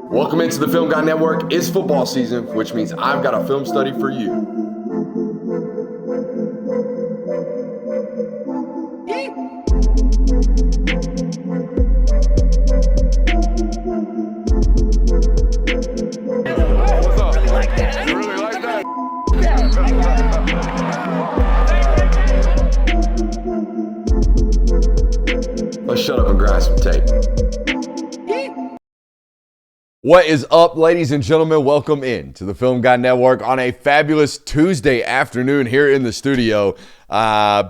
Welcome into the Film Guy Network. It's football season, which means I've got a film study for you. What's up? You really like that? Let's shut up and grind some tape. What is up, ladies and gentlemen? Welcome in to the Film Guy Network on a fabulous Tuesday afternoon here in the studio.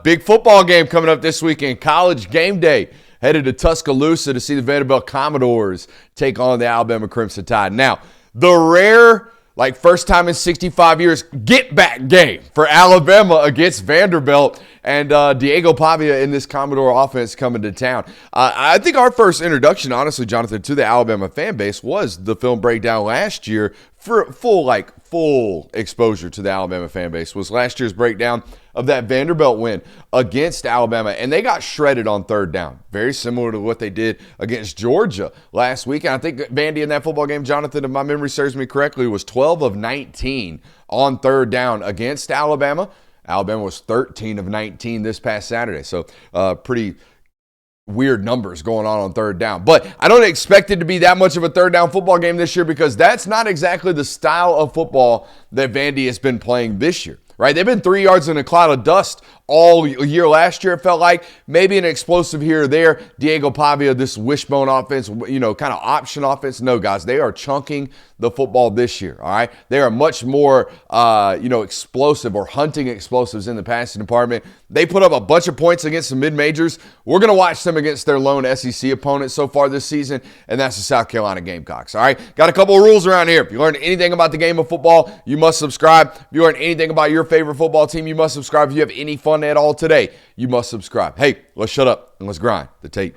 Big football game coming up this weekend, College Game Day. Headed to Tuscaloosa to see the Vanderbilt Commodores take on the Alabama Crimson Tide. Now, the rare, first time in 65 years, get-back game for Alabama against Vanderbilt, and Diego Pavia in this Commodore offense coming to town. I think our first introduction, honestly, Jonathan, to the Alabama fan base was the film breakdown last year. For full exposure to the Alabama fan base was last year's breakdown of that Vanderbilt win against Alabama, and they got shredded on third down. Very similar to what they did against Georgia last week. And I think Vandy in that football game, Jonathan, if my memory serves me correctly, was 12 of 19 on third down against Alabama. Alabama was 13 of 19 this past Saturday. So pretty weird numbers going on third down. But I don't expect it to be that much of a third down football game this year because that's not exactly the style of football that Vandy has been playing this year. Right? They've been 3 yards in a cloud of dust all year last year, it felt like. Maybe an explosive here or there. Diego Pavia, this wishbone offense, kind of option offense. No, guys, they are chunking the football this year, all right? They are much more, explosive or hunting explosives in the passing department. They put up a bunch of points against the mid-majors. We're going to watch them against their lone SEC opponent so far this season, and that's the South Carolina Gamecocks, all right? Got a couple of rules around here. If you learned anything about the game of football, you must subscribe. If you learned anything about your favorite football team, you must subscribe. If you have any fun at all today, you must subscribe. Hey, let's shut up and let's grind the tape.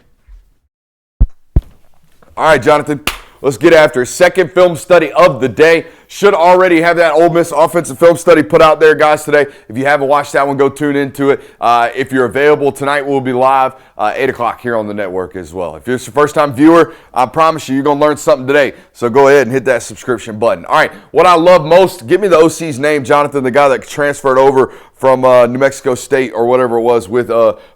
All right, Jonathan, let's get after second film study of the day. Should already have that Ole Miss offensive film study put out there, guys, today. If you haven't watched that one, go tune into it. If you're available tonight, we'll be live 8 o'clock here on the network as well. If you're a first-time viewer, I promise you're going to learn something today. So go ahead and hit that subscription button. All right, what I love most, give me the OC's name, Jonathan, the guy that transferred over from New Mexico State or whatever it was with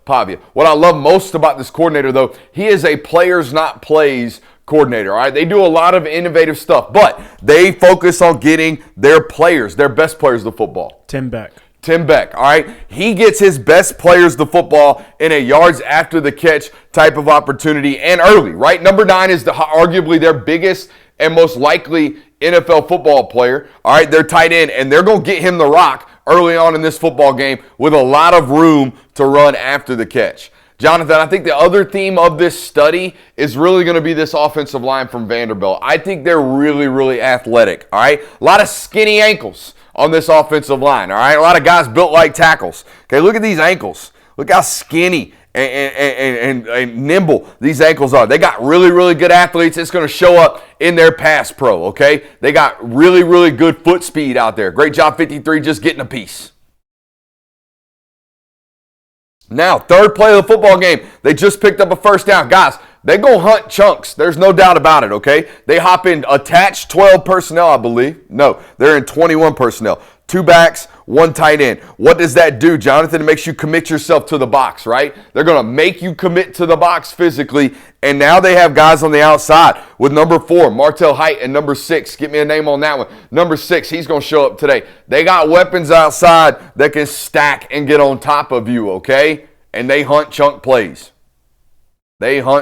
Pavia. What I love most about this coordinator, though, he is a players, not plays coordinator, all right? They do a lot of innovative stuff, but they focus on getting their players, their best players the football. Tim Beck, all right? He gets his best players the football in a yards after the catch type of opportunity and early, right? Number 9 is arguably their biggest and most likely NFL football player, all right? They're tight end, and they're going to get him the rock early on in this football game with a lot of room to run after the catch. Jonathan, I think the other theme of this study is really going to be this offensive line from Vanderbilt. I think they're really, really athletic, all right? A lot of skinny ankles on this offensive line, all right? A lot of guys built like tackles. Okay, look at these ankles. Look how skinny and nimble these ankles are. They got really, really good athletes. It's going to show up in their pass pro, okay? They got really, really good foot speed out there. Great job, 53, just getting a piece. Now, third play of the football game, they just picked up a first down. Guys, they go hunt chunks. There's no doubt about it, okay? They hop in attached 12 personnel, I believe. No, they're in 21 personnel. 2 backs, 1 tight end. What does that do, Jonathan? It makes you commit yourself to the box, right? They're going to make you commit to the box physically, and now they have guys on the outside with number 4, Martell Height, and number 6. Get me a name on that one. Number 6, he's going to show up today. They got weapons outside that can stack and get on top of you, okay? And they hunt chunk plays. Boom.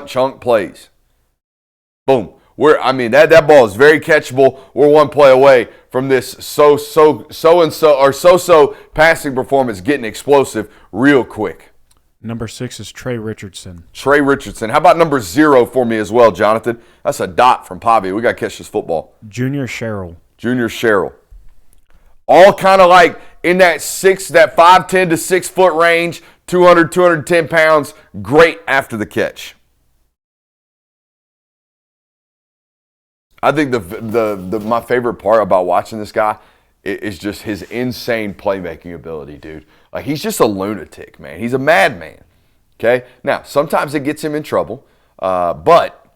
That ball is very catchable. We're 1 play away from this so-so passing performance getting explosive real quick. Number 6 is Trey Richardson. How about number 0 for me as well, Jonathan? That's a dot from Pavia. We got to catch this football. Junior Sherrill. All kind of like in that 5'10" to 6 foot range, 200, 210 pounds. Great after the catch. I think my favorite part about watching this guy is just his insane playmaking ability, dude. Like, he's just a lunatic, man. He's a madman. Okay? Now, sometimes it gets him in trouble, but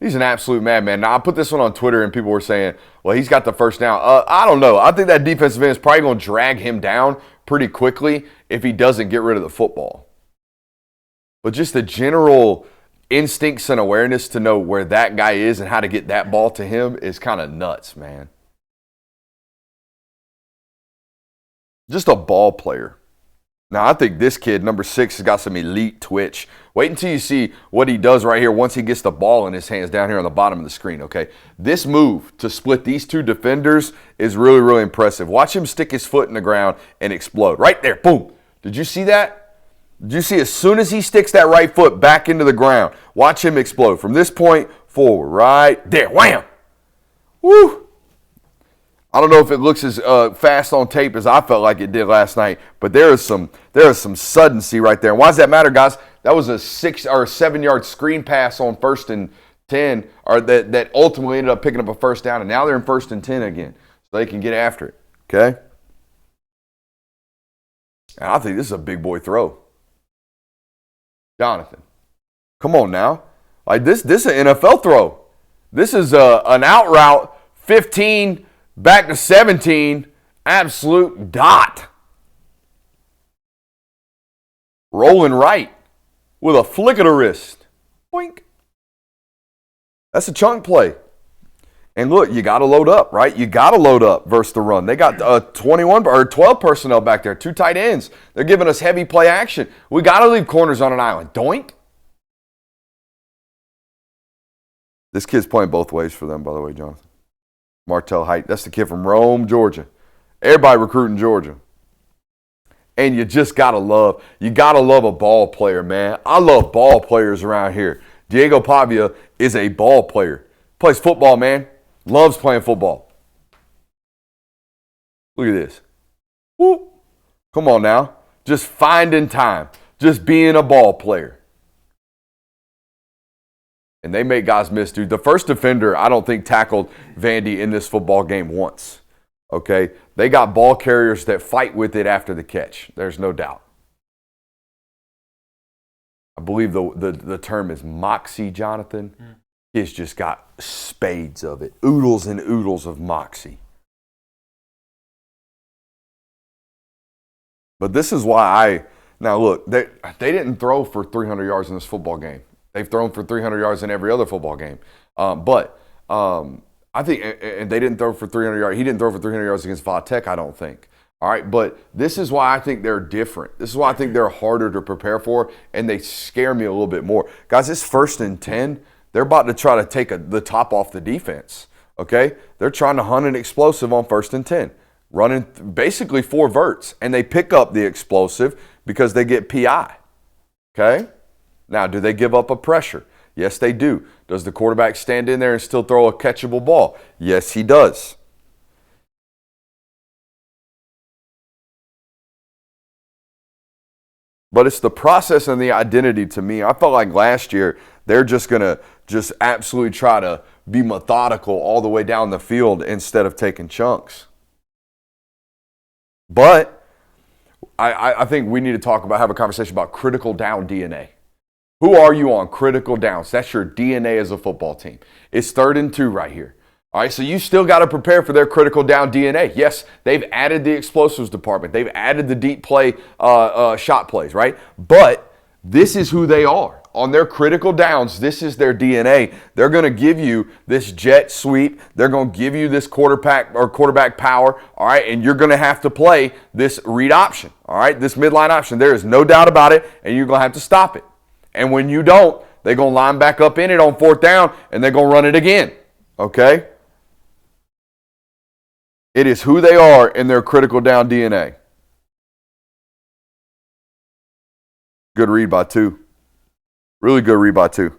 he's an absolute madman. Now, I put this one on Twitter, and people were saying, well, he's got the first down. I don't know. I think that defensive end is probably going to drag him down pretty quickly if he doesn't get rid of the football. But just the general instincts and awareness to know where that guy is and how to get that ball to him is kind of nuts, man. Just a ball player. Now, I think this kid, number 6, has got some elite twitch. Wait until you see what he does right here once he gets the ball in his hands down here on the bottom of the screen, okay? This move to split these two defenders is really, really impressive. Watch him stick his foot in the ground and explode. Right there, boom. Did you see that? Did you see as soon as he sticks that right foot back into the ground, watch him explode. From this point forward, right there, wham! Woo! I don't know if it looks as fast on tape as I felt like it did last night, but there is some suddency right there. And why does that matter, guys? That was a 6 or 7 yard screen pass on 1st and 10, or that ultimately ended up picking up a first down, and now they're in 1st and 10 again, so they can get after it. Okay? And I think this is a big boy throw. Jonathan, come on now. Like this is an NFL throw. This is an out route, 15 back to 17, absolute dot. Rolling right with a flick of the wrist. Boink. That's a chunk play. And look, you got to load up, right? You got to load up versus the run. They got 21 or 12 personnel back there, 2 tight ends. They're giving us heavy play action. We got to leave corners on an island. Doink. This kid's playing both ways for them, by the way, Jonathan. Martell Height. That's the kid from Rome, Georgia. Everybody recruiting Georgia. And you just got to love a ball player, man. I love ball players around here. Diego Pavia is a ball player. Plays football, man. Loves playing football. Look at this. Woo. Come on now. Just finding time. Just being a ball player. And they make guys miss, dude. The first defender, I don't think, tackled Vandy in this football game once. Okay? They got ball carriers that fight with it after the catch. There's no doubt. I believe the term is moxie, Jonathan. He's just got spades of it. Oodles and oodles of moxie. But this is why now look, they didn't throw for 300 yards in this football game. They've thrown for 300 yards in every other football game. But I think, and they didn't throw for 300 yards. He didn't throw for 300 yards against Va Tech, I don't think. All right, but this is why I think they're different. This is why I think they're harder to prepare for, and they scare me a little bit more. Guys, it's 1st and 10. They're about to try to take the top off the defense, okay? They're trying to hunt an explosive on 1st and 10, running basically 4 verts, and they pick up the explosive because they get PI, okay? Now, do they give up a pressure? Yes, they do. Does the quarterback stand in there and still throw a catchable ball? Yes, he does. But it's the process and the identity to me. I felt like last year they're just going to just absolutely try to be methodical all the way down the field instead of taking chunks. But I think we need to have a conversation about critical down DNA. Who are you on critical downs? That's your DNA as a football team. It's 3rd and 2 right here. All right, so you still got to prepare for their critical down DNA. Yes, they've added the explosives department. They've added the deep play shot plays, right? But this is who they are. On their critical downs, this is their DNA. They're going to give you this jet sweep. They're going to give you this quarterback power, all right? And you're going to have to play this read option, all right? This midline option. There is no doubt about it, and you're going to have to stop it. And when you don't, they're going to line back up in it on 4th down, and they're going to run it again, okay? It is who they are in their critical down DNA. Good read by 2. Really good read by 2.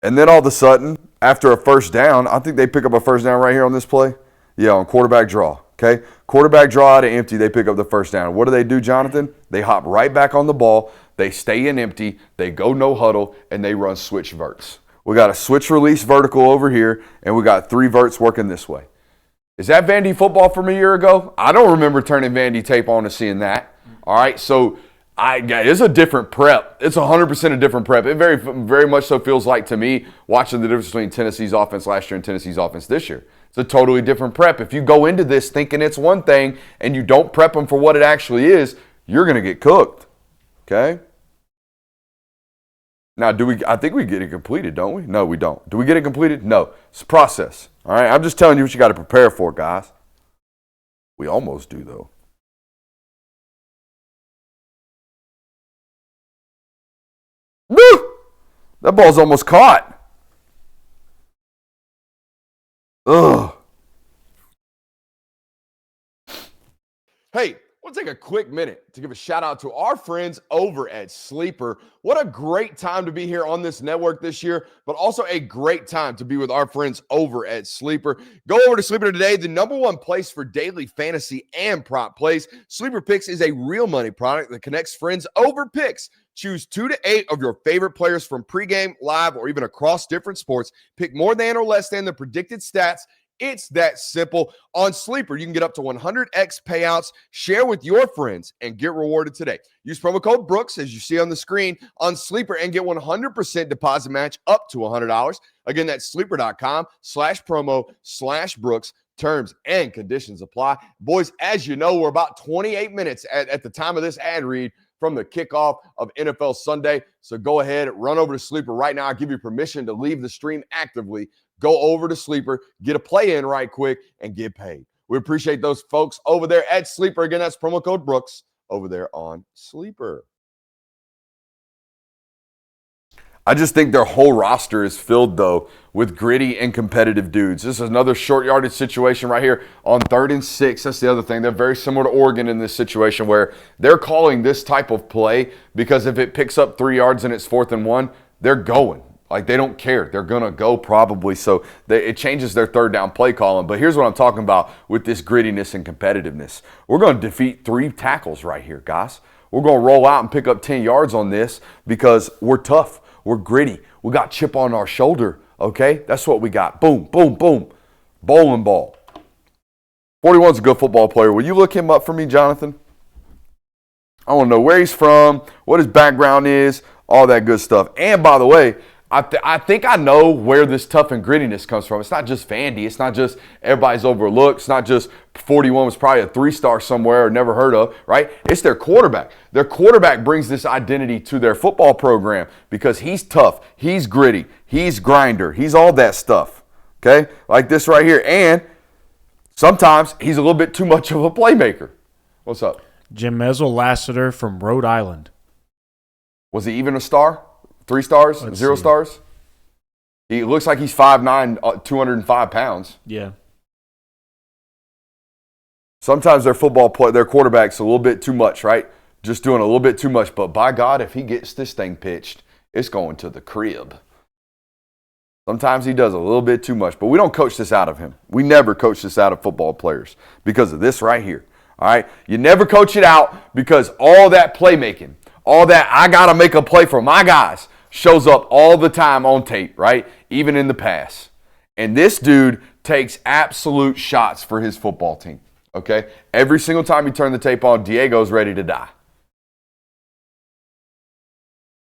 And then all of a sudden, after a first down, I think they pick up a first down right here on this play. Yeah, on quarterback draw. Okay? Quarterback draw out of empty, they pick up the first down. What do, Jonathan? They hop right back on the ball. They stay in empty. They go no huddle, and they run switch verts. We got a switch release vertical over here, and we got 3 verts working this way. Is that Vandy football from a year ago? I don't remember turning Vandy tape on and seeing that. All right, so it's a different prep. It's 100% a different prep. It very, very much so feels like to me watching the difference between Tennessee's offense last year and Tennessee's offense this year. It's a totally different prep. If you go into this thinking it's one thing and you don't prep them for what it actually is, you're going to get cooked. Okay? Now, I think we get it completed, don't we? No, we don't. Do we get it completed? No. It's a process. All right? I'm just telling you what you got to prepare for, guys. We almost do, though. Woo! That ball's almost caught. Ugh. Hey, we'll take a quick minute to give a shout out to our friends over at Sleeper. What a great time to be here on this network this year, but also a great time to be with our friends over at Sleeper. Go over to Sleeper today, the #1 place for daily fantasy and prop plays. Sleeper Picks is a real money product that connects friends over picks. Choose 2 to 8 of your favorite players from pregame, live, or even across different sports. Pick more than or less than the predicted stats. It's that simple. On Sleeper, you can get up to 100x payouts, share with your friends, and get rewarded today. Use promo code Brooks, as you see on the screen, on Sleeper and get 100% deposit match up to $100. Again, that's sleeper.com/promo/Brooks. Terms and conditions apply. Boys, as you know, we're about 28 minutes at the time of this ad read from the kickoff of NFL Sunday. So go ahead, run over to Sleeper right now. I'll give you permission to leave the stream actively. Go over to Sleeper, get a play in right quick, and get paid. We appreciate those folks over there at Sleeper. Again, that's promo code Brooks over there on Sleeper. I just think their whole roster is filled, though, with gritty and competitive dudes. This is another short yardage situation right here on 3rd and 6. That's the other thing. They're very similar to Oregon in this situation where they're calling this type of play because if it picks up 3 yards and it's 4th and 1, they're going. Like, they don't care. They're going to go probably. So it changes their 3rd down play calling. But here's what I'm talking about with this grittiness and competitiveness. We're going to defeat 3 tackles right here, guys. We're going to roll out and pick up 10 yards on this because we're tough. We're gritty. We got chip on our shoulder, okay? That's what we got. Boom, boom, boom. Bowling ball. 41's a good football player. Will you look him up for me, Jonathan? I want to know where he's from, what his background is, all that good stuff. And by the way, I think I know where this tough and grittiness comes from. It's not just Vandy. It's not just everybody's overlooked. It's not just 41 was probably a 3-star somewhere or never heard of, right? It's their quarterback. Their quarterback brings this identity to their football program because he's tough. He's gritty. He's grinder. He's all that stuff, okay? Like this right here. And sometimes he's a little bit too much of a playmaker. What's up? Jamezel Lassiter from Rhode Island. Was he even a star? 3 stars? Let's 0 see. stars? He looks like he's 5'9", 205 pounds. Yeah. Sometimes their quarterback's a little bit too much, right? Just doing a little bit too much. But by God, if he gets this thing pitched, it's going to the crib. Sometimes he does a little bit too much. But we don't coach this out of him. We never coach this out of football players because of this right here. All right? You never coach it out because all that playmaking, all that I got to make a play for my guys shows up all the time on tape, right? Even in the pass. And this dude takes absolute shots for his football team, okay? Every single time you turn the tape on, Diego's ready to die.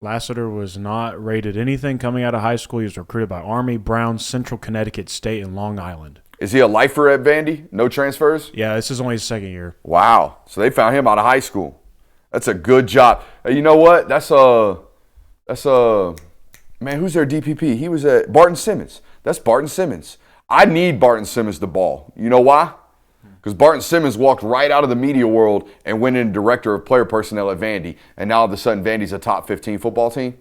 Lassiter was not rated anything coming out of high school. He was recruited by Army, Brown, Central Connecticut State, and Long Island. Is he a lifer at Vandy? No transfers? Yeah, this is only his 2nd year. Wow. So they found him out of high school. That's a good job. You know what? That's man, who's their DPP? He was at Barton Simmons. That's Barton Simmons. I need Barton Simmons the ball. You know why? Because Barton Simmons walked right out of the media world and went in director of player personnel at Vandy. And now all of a sudden Vandy's a top 15 football team.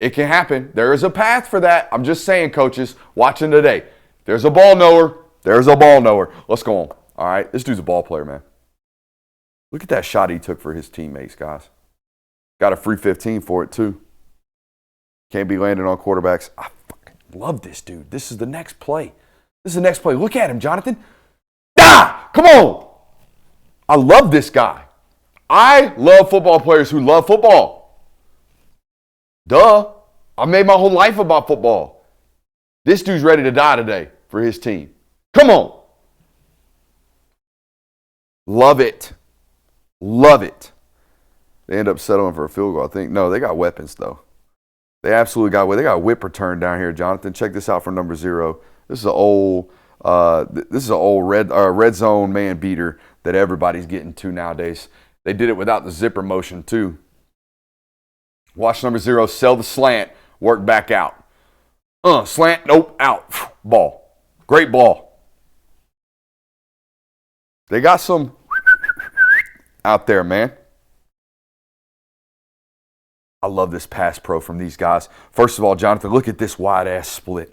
It can happen. There is a path for that. I'm just saying, coaches, watching today. There's a ball knower. There's a ball knower. Let's go on. All right, this dude's a ball player, man. Look at that shot he took for his teammates, guys. Got a free 15 for it, too. Can't be landing on quarterbacks. I fucking love this dude. This is the next play. This is the next play. Look at him, Jonathan. Ah! Come on. I love this guy. I love football players who love football. Duh. I made my whole life about football. This dude's ready to die today for his team. Come on. Love it. Love it. They end up settling for a field goal, I think. No, they got weapons, though. They absolutely got – they got a whip return down here, Jonathan. Check this out for number 0. This is an old red zone man beater that everybody's getting to nowadays. They did it without the zipper motion, too. Watch number 0, sell the slant, work back out. Slant, nope, out. Ball. Great ball. They got some out there, man. I love this pass pro from these guys. First of all, Jonathan, look at this wide-ass split.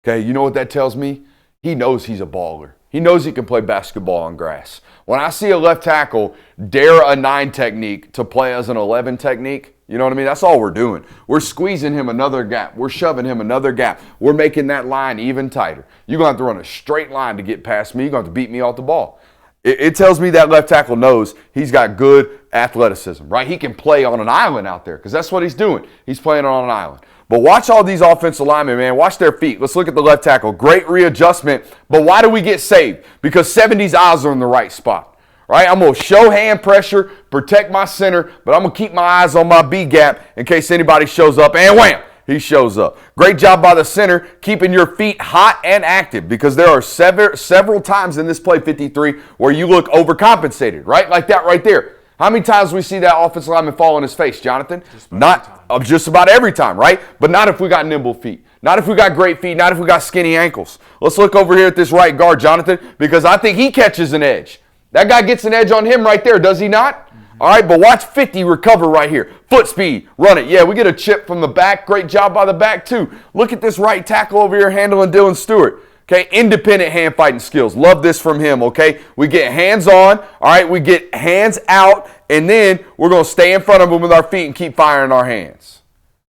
Okay, you know what that tells me? He knows he's a baller. He knows he can play basketball on grass. When I see a left tackle dare a 9 technique to play as an 11 technique, you know what I mean? That's all we're doing. We're squeezing him another gap. We're shoving him another gap. We're making that line even tighter. You're going to have to run a straight line to get past me. You're going to have to beat me off the ball. It tells me that left tackle knows he's got good athleticism, right? He can play on an island out there because that's what he's doing. He's playing on an island. But watch all these offensive linemen, man. Watch their feet. Let's look at the left tackle. Great readjustment. But why do we get saved? Because 70's eyes are in the right spot, right? I'm going to show hand pressure, protect my center, but I'm going to keep my eyes on my B gap in case anybody shows up, and wham, he shows up. Great job by the center, keeping your feet hot and active, because there are several times in this play 53 where you look overcompensated, right? Like that right there. How many times we see that offensive lineman fall on his face, Jonathan? Just about every time, right? But not if we got nimble feet. Not if we got great feet. Not if we got skinny ankles. Let's look over here at this right guard, Jonathan, because I think he catches an edge. That guy gets an edge on him right there, does he not? All right, but watch 50 recover right here. Foot speed, run it. Yeah, we get a chip from the back. Great job by the back, too. Look at this right tackle over here handling Dylan Stewart. Okay, independent hand fighting skills. Love this from him, okay? We get hands on, all right? We get hands out, and then we're going to stay in front of him with our feet and keep firing our hands.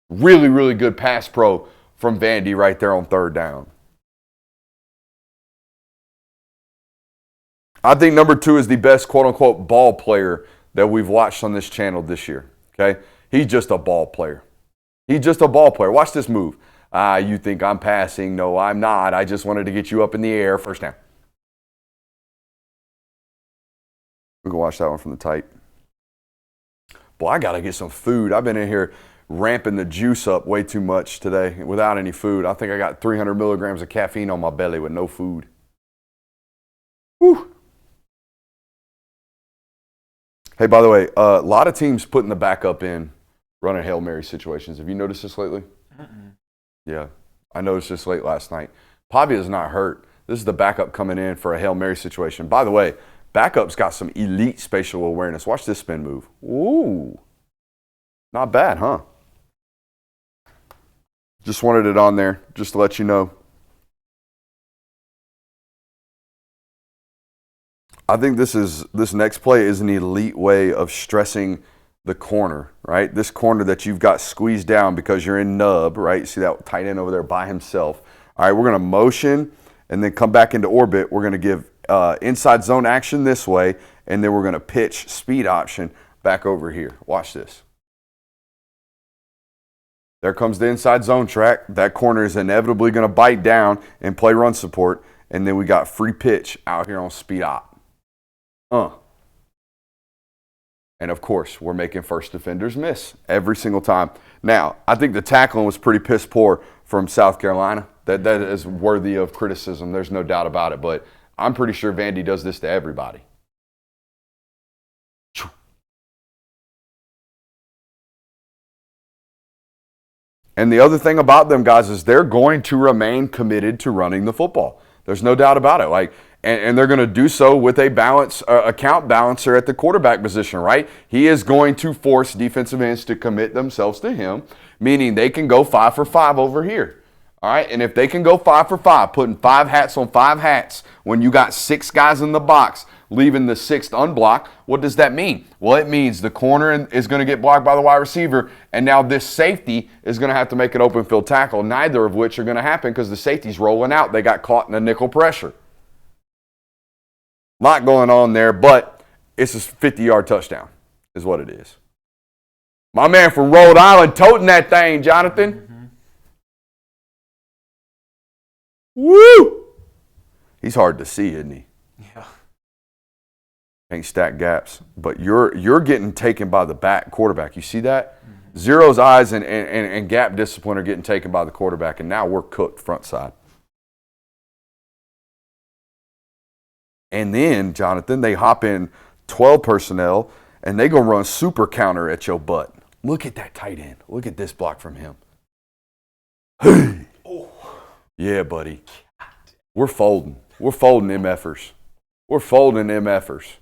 Really, really good pass pro from Vandy right there on 3rd down. I think number 2 is the best quote-unquote ball player that we've watched on this channel this year, okay? He's just a ball player. He's just a ball player. Watch this move. You think I'm passing. No, I'm not. I just wanted to get you up in the air. First down. We can watch that one from the tight. Boy, I got to get some food. I've been in here ramping the juice up way too much today without any food. I think I got 300 milligrams of caffeine on my belly with no food. Whew. Hey, by the way, a lot of teams putting the backup in running Hail Mary situations. Have you noticed this lately? Yeah, I noticed this late last night. Pavia is not hurt. This is the backup coming in for a Hail Mary situation. By the way, backup's got some elite spatial awareness. Watch this spin move. Ooh, not bad, huh? Just wanted it on there, just to let you know. I think this next play is an elite way of stressing the corner, right? This corner that you've got squeezed down because you're in nub, right? You see that tight end over there by himself. All right, we're going to motion and then come back into orbit. We're going to give inside zone action this way, and then we're going to pitch speed option back over here. Watch this. There comes the inside zone track. That corner is inevitably going to bite down and play run support, and then we got free pitch out here on speed op. And, of course, we're making first defenders miss every single time. Now, I think the tackling was pretty piss poor from South Carolina. That is worthy of criticism. There's no doubt about it. But I'm pretty sure Vandy does this to everybody. And the other thing about them, guys, is they're going to remain committed to running the football. There's no doubt about it. And they're going to do so with a account balancer at the quarterback position, right? He is going to force defensive ends to commit themselves to him, meaning they can go 5 for 5 over here. All right, and if they can go 5 for 5, putting 5 hats on 5 hats when you got 6 guys in the box, leaving the 6th unblocked, what does that mean? Well, it means the corner is going to get blocked by the wide receiver, and now this safety is going to have to make an open field tackle, neither of which are going to happen because the safety's rolling out. They got caught in a nickel pressure. Lot going on there, but it's a 50-yard touchdown is what it is. My man from Rhode Island toting that thing, Jonathan. Mm-hmm. Woo! He's hard to see, isn't he? Yeah. Can't stack gaps. But you're getting taken by the back quarterback. You see that? Zero's eyes and gap discipline are getting taken by the quarterback, and now we're cooked front side. And then, Jonathan, they hop in 12 personnel, and they going to run super counter at your butt. Look at that tight end. Look at this block from him. Hey. Oh. Yeah, buddy. We're folding. We're folding MFers. We're folding MFers.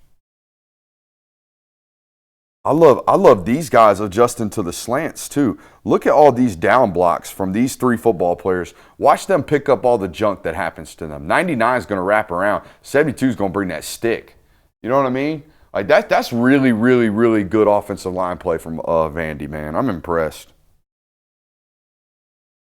I love these guys adjusting to the slants, too. Look at all these down blocks from these 3 football players. Watch them pick up all the junk that happens to them. 99 is going to wrap around. 72 is going to bring that stick. You know what I mean? Like that's really, really, really good offensive line play from Vandy, man. I'm impressed.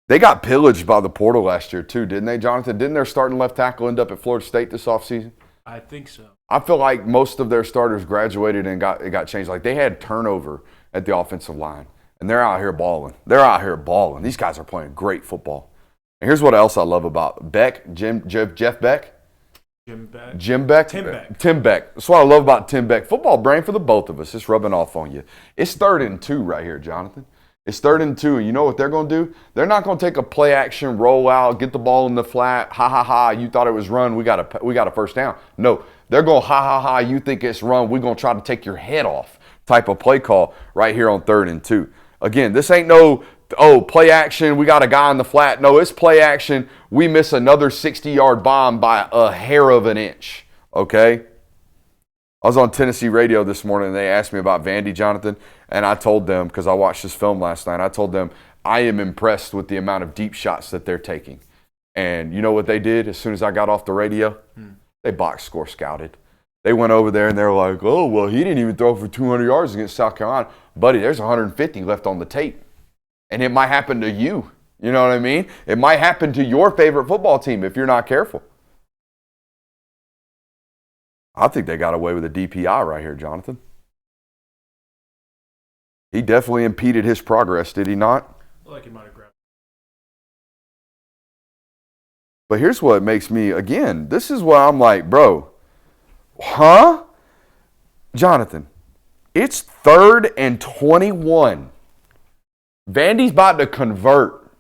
They got pillaged by the portal last year, too, didn't they, Jonathan? Didn't their starting left tackle end up at Florida State this offseason? I think so. I feel like most of their starters graduated and it got changed. Like they had turnover at the offensive line, and they're out here balling. They're out here balling. These guys are playing great football. And here's what else I love about Beck, Jeff Beck. Jim Beck. Jim Beck? Tim Beck. Tim Beck. That's what I love about Tim Beck. Football brain for the both of us. It's rubbing off on you. It's 3rd and 2 right here, Jonathan. It's 3rd and 2, and you know what they're going to do? They're not going to take a play action, roll out, get the ball in the flat, ha, you thought it was run, we got a first down. No, they're going, ha, you think it's run, we're going to try to take your head off type of play call right here on 3rd and 2. Again, this ain't no, play action, we got a guy in the flat. No, it's play action, we miss another 60-yard bomb by a hair of an inch, okay? I was on Tennessee radio this morning, and they asked me about Vandy, Jonathan, and I told them, because I watched this film last night, I told them I am impressed with the amount of deep shots that they're taking. And you know what they did as soon as I got off the radio? They box score scouted. They went over there, and they were like, oh, well, he didn't even throw for 200 yards against South Carolina. Buddy, there's 150 left on the tape. And it might happen to you. You know what I mean? It might happen to your favorite football team if you're not careful. I think they got away with a DPI right here, Jonathan. He definitely impeded his progress, did he not? Like he might have grabbed. But here's what makes me, again, this is why I'm like, bro, huh? Jonathan, it's 3rd and 21. Vandy's about to convert.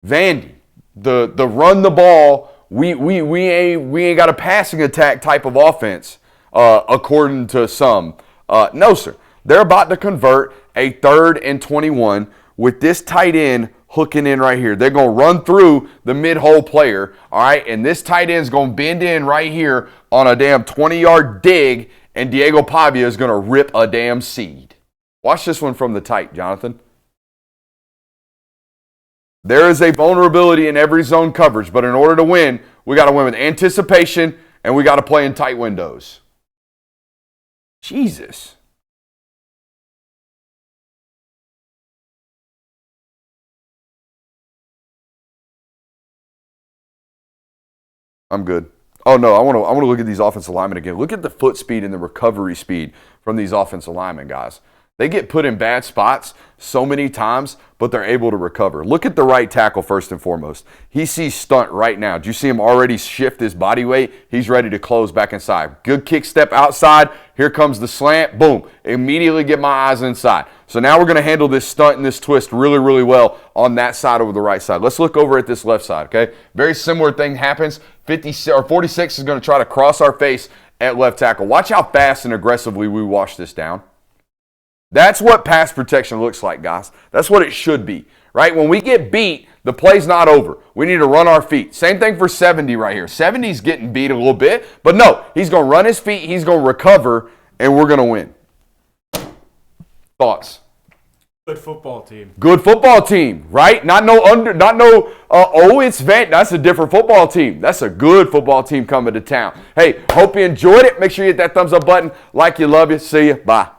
Vandy, the run the ball. We ain't got a passing attack type of offense, according to some. No, sir. They're about to convert a 3rd and 21 with this tight end hooking in right here. They're going to run through the mid-hole player, all right? And this tight end's going to bend in right here on a damn 20-yard dig, and Diego Pavia is going to rip a damn seed. Watch this one from the tight, Jonathan. There is a vulnerability in every zone coverage, but in order to win, we got to win with anticipation, and we got to play in tight windows. Jesus. I'm good. Oh, no, I want to look at these offensive linemen again. Look at the foot speed and the recovery speed from these offensive linemen, guys. They get put in bad spots so many times, but they're able to recover. Look at the right tackle first and foremost. He sees stunt right now. Do you see him already shift his body weight? He's ready to close back inside. Good kick step outside. Here comes the slant. Boom. Immediately get my eyes inside. So now we're going to handle this stunt and this twist really, really well on that side over the right side. Let's look over at this left side, okay? Very similar thing happens. 46 is going to try to cross our face at left tackle. Watch how fast and aggressively we wash this down. That's what pass protection looks like, guys. That's what it should be, right? When we get beat, the play's not over. We need to run our feet. Same thing for 70 right here. 70's getting beat a little bit, but no, he's going to run his feet, he's going to recover, and we're going to win. Thoughts? Good football team. Good football team, right? It's Van. That's a different football team. That's a good football team coming to town. Hey, hope you enjoyed it. Make sure you hit that thumbs up button. Like you, love you. See you. Bye.